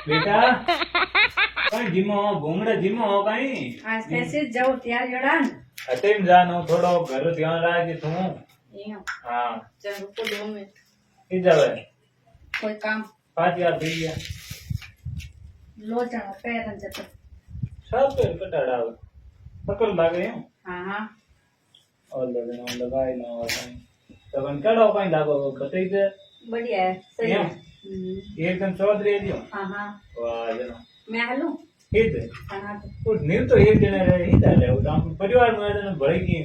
बेटा कहीं जिमो घूमड़े जिमो कहीं आज कैसे जाओ त्यार जड़ान अटेम जानो थोड़ो घर ध्यान राख तू यो हाँ चल रुको 2 मिनट ही जावे कोई काम 5000 दे दिया लो जाओ पैरन जतो सब पेड़ कटाड़ा पकड़ लागे यूं हाँ हाँ और लगाई ना और कहीं तब कड़ो कहीं लागो बताई दे बढ़िया है सही है एकदम चौधरी दियो हाँ हाँ वाह जना मैं हलू हित हाँ वो नीर तो एक जने रहे ही डाले वो हम परिवार में जने बड़े की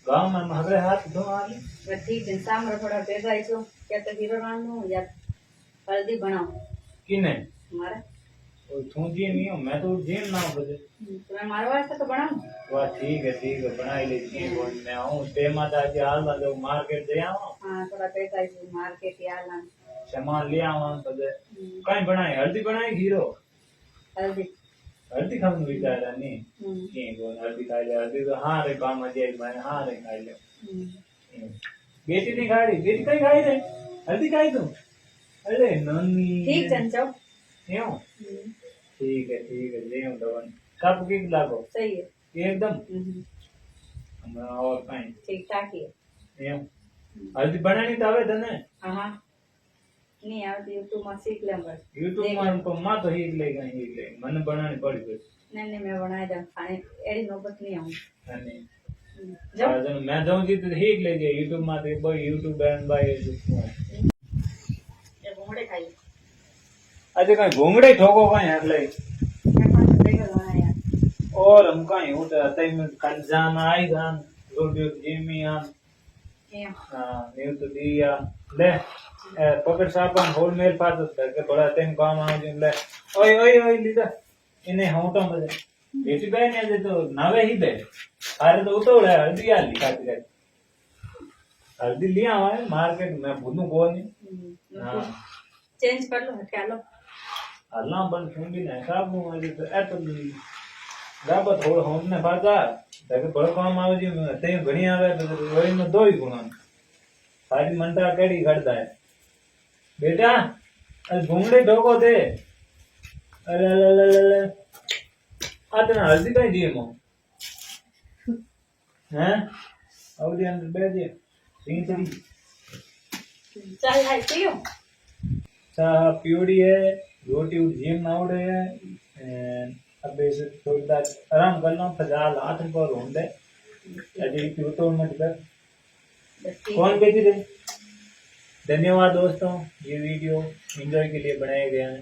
गांव में हमारे हाथ दो आले बस ठीक है शाम रो थोड़ा भेगा आइसो क्या तो हीरो रानू या हल्दी बनाओ किने हमारा वो तू जी नहीं हो मैं तो जेल ना हो बजे तुम्हें मारवा वास्ते तो बनाऊं वाह ठीक है बनाई लेती है बोल मैं आऊं ते माता जी हाल में जो मार्केट दे आऊं हाँ थोड़ा पैसा आइसो मार्केट यार लान सामान ले आऊं बजे कहीं बनाई हल्दी बनाई हीरो हल्दी हल्दी खाने विचारा नहीं ये बोल हल्दी खा ले हल्दी तो हाँ रे काम आ जाए मैं हाँ रे खा ले बेटी नहीं खा रही बेटी कहीं खाई रे हल्दी खाई तू अरे नन्नी ठीक चंचो क्यों ठीक है ले हूं दवन सब की लागो सही है एकदम हमरा और कहीं ठीक ठाक ही है एम हल्दी बनानी तो आवे तने हाँ हाँ नहीं आवती यूट्यूब में सीख ले बस यूट्यूब में तो मां तो हीक ले मन बनानी पड़ी बस नहीं मैं बनाए जा खाने एड़ी नौबत नहीं आऊं नहीं जाओ जन मैं जाऊं जी तो हीक ले जे यूट्यूब में तो बोय यूट्यूब बैंड बाय ये घोड़े खाई अजे कहीं घोंगड़े ठोको कहीं हगले और हम कहीं होते तई में कल जान आई जान रोडियो जिमी आन हां न्यू तो दिया ले पकड़ सापन होल मेल पास करके बड़ा तेम काम आ जिन ले ओए लीदा इने होटो मजे बेटी बहन ने तो नावे ही दे अरे तो उतोड़े हल्दी आ लिखा थे हल्दी लिया हुआ है मार्केट में भूनू को नहीं हां चेंज कर लो हटा लो अल्लाह बन सुन भी नहीं साहब मुझे तो एत गाबत हो हमने बाजा तके बड़ काम आवे जी ते घणी आवे तो वही में दो ही गुण सारी मंत्रा केड़ी करदा है बेटा अरे घुंगड़े ढोको दे अरे आतना हल्दी कहीं दिए मो हैं अब दे अंदर बैठ दे तीन तरी चल भाई पियो चाह पियोड़ी है रोटी जिम ना उड़े है अब ऐसे थोड़ी देर आराम करना फिलहाल हाथ पर होंगे अजय क्यों तो मत कर कौन कहती थे धन्यवाद दोस्तों ये वीडियो एंजॉय के लिए बनाया गया है।